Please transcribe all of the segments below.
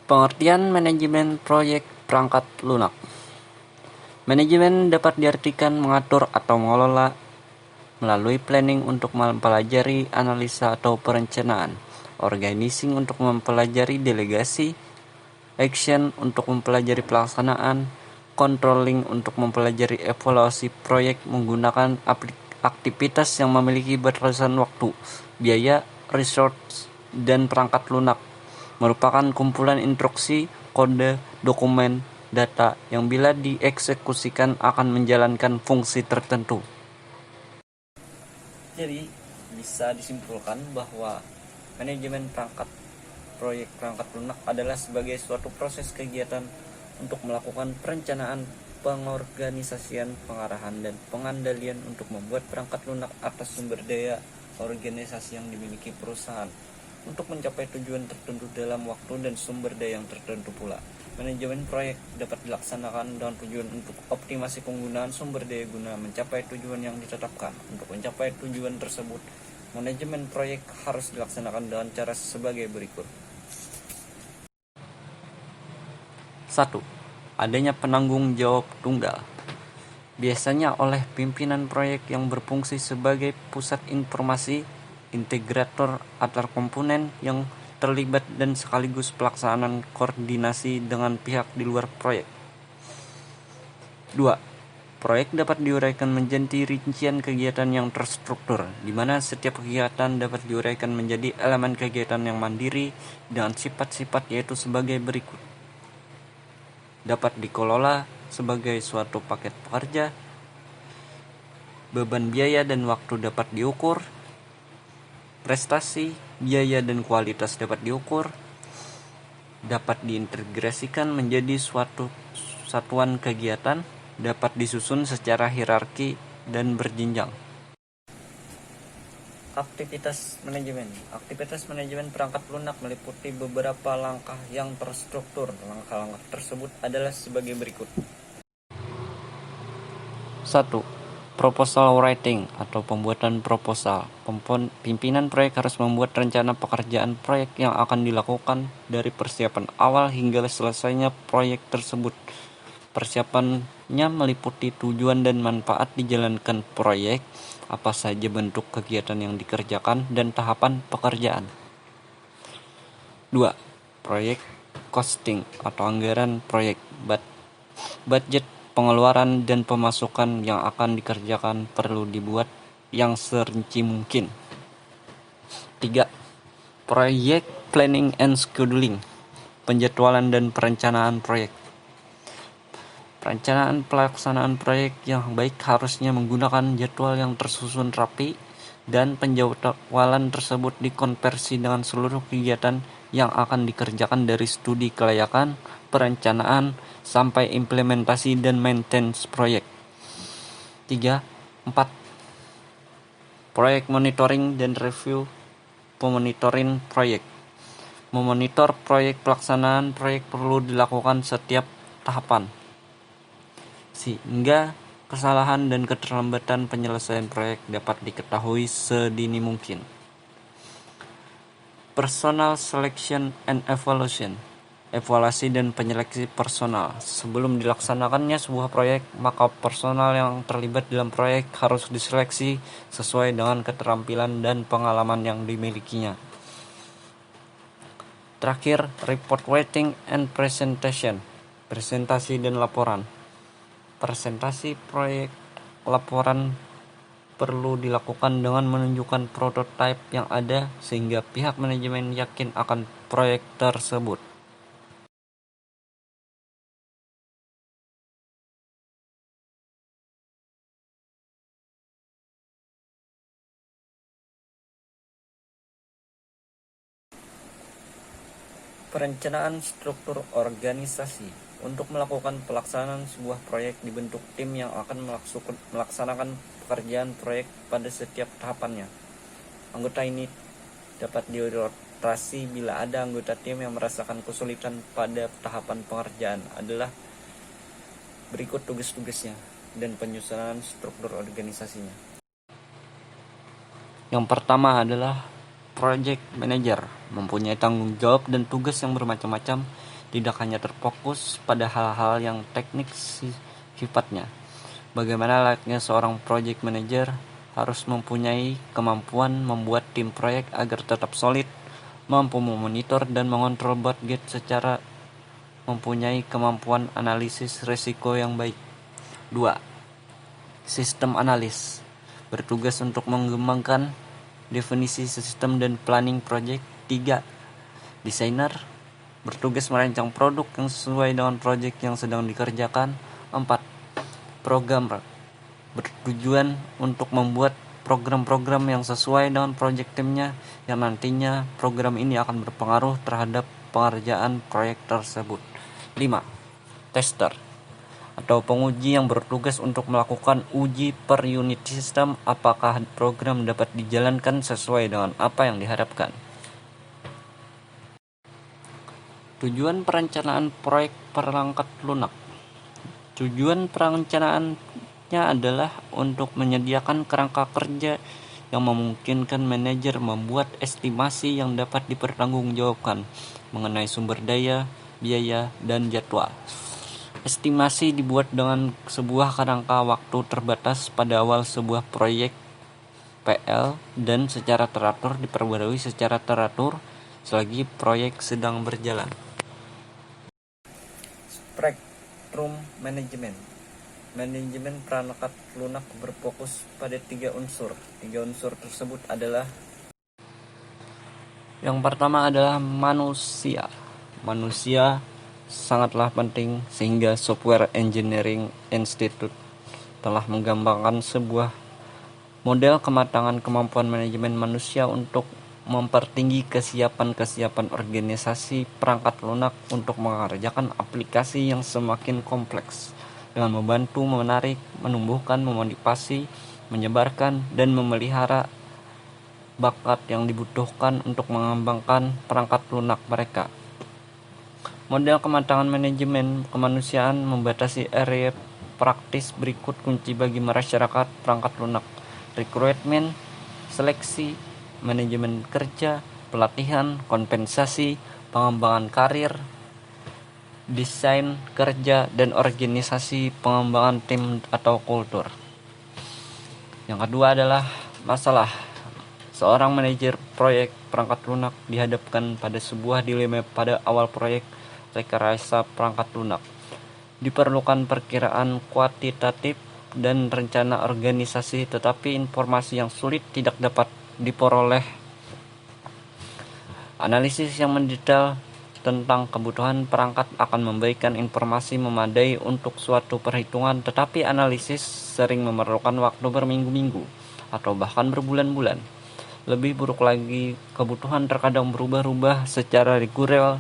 Pengertian manajemen proyek perangkat lunak. Manajemen dapat diartikan mengatur atau mengelola melalui planning untuk mempelajari analisa atau perencanaan, organizing untuk mempelajari delegasi, action untuk mempelajari pelaksanaan, controlling untuk mempelajari evaluasi proyek menggunakan aktivitas yang memiliki batasan waktu, biaya, resource, dan perangkat lunak merupakan kumpulan instruksi, kode, dokumen, data yang bila dieksekusikan akan menjalankan fungsi tertentu. Jadi, bisa disimpulkan bahwa manajemen proyek perangkat lunak adalah sebagai suatu proses kegiatan untuk melakukan perencanaan, pengorganisasian, pengarahan, dan pengandalian untuk membuat perangkat lunak atas sumber daya organisasi yang dimiliki perusahaan untuk mencapai tujuan tertentu dalam waktu dan sumber daya yang tertentu pula. Manajemen proyek dapat dilaksanakan dengan tujuan untuk optimasi penggunaan sumber daya guna mencapai tujuan yang ditetapkan. Untuk mencapai tujuan tersebut, manajemen proyek harus dilaksanakan dengan cara sebagai berikut. 1. Adanya penanggung jawab tunggal. Biasanya oleh pimpinan proyek yang berfungsi sebagai pusat informasi, integrator antar komponen yang terlibat dan sekaligus pelaksanaan koordinasi dengan pihak di luar proyek. 2. Proyek dapat diuraikan menjadi rincian kegiatan yang terstruktur, di mana setiap kegiatan dapat diuraikan menjadi elemen kegiatan yang mandiri dengan sifat-sifat yaitu sebagai berikut. Dapat dikelola sebagai suatu paket pekerja, beban biaya dan waktu dapat diukur, prestasi, biaya dan kualitas dapat diukur, dapat diintegrasikan menjadi suatu satuan kegiatan, dapat disusun secara hierarki dan berjenjang. Aktivitas manajemen perangkat lunak meliputi beberapa langkah yang terstruktur. Langkah-langkah tersebut adalah sebagai berikut. 1. Proposal writing atau pembuatan proposal. Pimpinan proyek harus membuat rencana pekerjaan proyek yang akan dilakukan dari persiapan awal hingga selesainya proyek tersebut. Persiapannya meliputi tujuan dan manfaat dijalankan proyek, apa saja bentuk kegiatan yang dikerjakan, dan tahapan pekerjaan. 2. Proyek costing atau anggaran proyek. Budget pengeluaran dan pemasukan yang akan dikerjakan perlu dibuat yang serinci mungkin. 3. Proyek planning and scheduling, penjadwalan dan perencanaan proyek. Perencanaan pelaksanaan proyek yang baik harusnya menggunakan jadwal yang tersusun rapi, dan penjadwalan tersebut dikonversi dengan seluruh kegiatan yang akan dikerjakan dari studi kelayakan, perencanaan, sampai implementasi dan maintenance proyek. 3. 4. Proyek monitoring dan review pemonitoring proyek. Memonitor proyek, pelaksanaan proyek perlu dilakukan setiap tahapan, sehingga kesalahan dan keterlambatan penyelesaian proyek dapat diketahui sedini mungkin. Personal selection and evaluation, evaluasi dan penyeleksi personal. Sebelum dilaksanakannya sebuah proyek, maka personal yang terlibat dalam proyek harus diseleksi sesuai dengan keterampilan dan pengalaman yang dimilikinya. Terakhir, report writing and presentation, presentasi dan laporan. Presentasi proyek laporan perlu dilakukan dengan menunjukkan prototipe yang ada sehingga pihak manajemen yakin akan proyek tersebut. Perencanaan struktur organisasi. Untuk melakukan pelaksanaan sebuah proyek dibentuk tim yang akan melaksanakan pekerjaan proyek pada setiap tahapannya. Anggota ini dapat dirotasi bila ada anggota tim yang merasakan kesulitan pada tahapan pengerjaan. Adalah berikut tugas-tugasnya dan penyusunan struktur organisasinya. Yang pertama adalah project manager, mempunyai tanggung jawab dan tugas yang bermacam-macam tidak hanya terfokus pada hal-hal yang teknik sifatnya. Bagaimana layaknya seorang project manager harus mempunyai kemampuan membuat tim proyek agar tetap solid, mampu memonitor dan mengontrol budget secara mempunyai kemampuan analisis risiko yang baik. 2. Sistem analis bertugas untuk mengembangkan definisi sistem dan planning project. 3. Desainer bertugas merancang produk yang sesuai dengan project yang sedang dikerjakan. 4. Programmer bertujuan untuk membuat program-program yang sesuai dengan project timnya, yang nantinya program ini akan berpengaruh terhadap pengerjaan proyek tersebut. 5. Tester atau penguji yang bertugas untuk melakukan uji per unit sistem apakah program dapat dijalankan sesuai dengan apa yang diharapkan. Tujuan perencanaan proyek perangkat lunak. Tujuan perencanaannya adalah untuk menyediakan kerangka kerja yang memungkinkan manajer membuat estimasi yang dapat dipertanggungjawabkan mengenai sumber daya, biaya, dan jadwal. Estimasi dibuat dengan sebuah kerangka waktu terbatas pada awal sebuah proyek PL dan secara teratur diperbarui secara teratur selagi proyek sedang berjalan. Spektrum manajemen. Manajemen perangkat lunak berfokus pada 3 unsur. 3 unsur tersebut adalah: yang pertama adalah manusia. Manusia sangatlah penting sehingga Software Engineering Institute telah mengembangkan sebuah model kematangan kemampuan manajemen manusia untuk mempertinggi kesiapan organisasi perangkat lunak untuk mengerjakan aplikasi yang semakin kompleks dengan membantu, menarik, menumbuhkan, memotivasi, menyebarkan, dan memelihara bakat yang dibutuhkan untuk mengembangkan perangkat lunak mereka. Model kematangan manajemen kemanusiaan membatasi area praktis berikut kunci bagi masyarakat perangkat lunak: rekrutmen, seleksi, manajemen kerja, pelatihan, kompensasi, pengembangan karir, desain kerja, dan organisasi pengembangan tim atau kultur. Yang kedua adalah masalah. Seorang manajer proyek perangkat lunak dihadapkan pada sebuah dilema pada awal proyek rekayasa perangkat lunak. Diperlukan perkiraan kuantitatif dan rencana organisasi, tetapi informasi yang sulit tidak dapat diperoleh. Analisis yang mendetail tentang kebutuhan perangkat akan memberikan informasi memadai untuk suatu perhitungan, tetapi analisis sering memerlukan waktu berminggu-minggu atau bahkan berbulan-bulan. Lebih buruk lagi, kebutuhan terkadang berubah-ubah secara reguler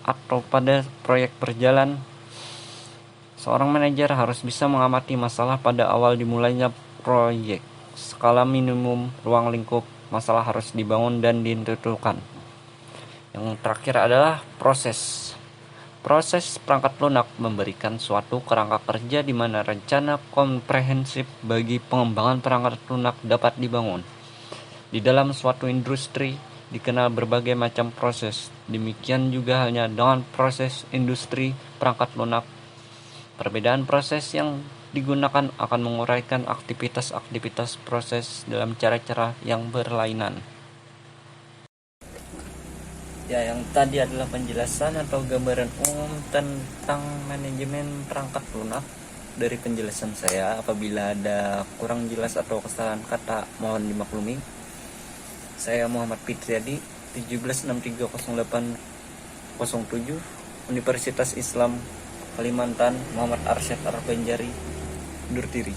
atau pada proyek berjalan. Seorang manajer harus bisa mengamati masalah pada awal dimulainya proyek. Skala minimum ruang lingkup masalah harus dibangun dan ditentukan. Yang terakhir adalah proses. Proses perangkat lunak memberikan suatu kerangka kerja di mana rencana komprehensif bagi pengembangan perangkat lunak dapat dibangun. Di dalam suatu industri dikenal berbagai macam proses. Demikian juga halnya dengan proses industri perangkat lunak. Perbedaan proses yang digunakan akan menguraikan aktivitas-aktivitas proses dalam cara-cara yang berlainan. Ya, yang tadi adalah penjelasan atau gambaran umum tentang manajemen perangkat lunak. Dari penjelasan saya, apabila ada kurang jelas atau kesalahan kata, mohon dimaklumi. Saya Muhammad Fitriadi, 17630807, Universitas Islam Kalimantan, Muhammad Arsyad Arbanjari, undur diri.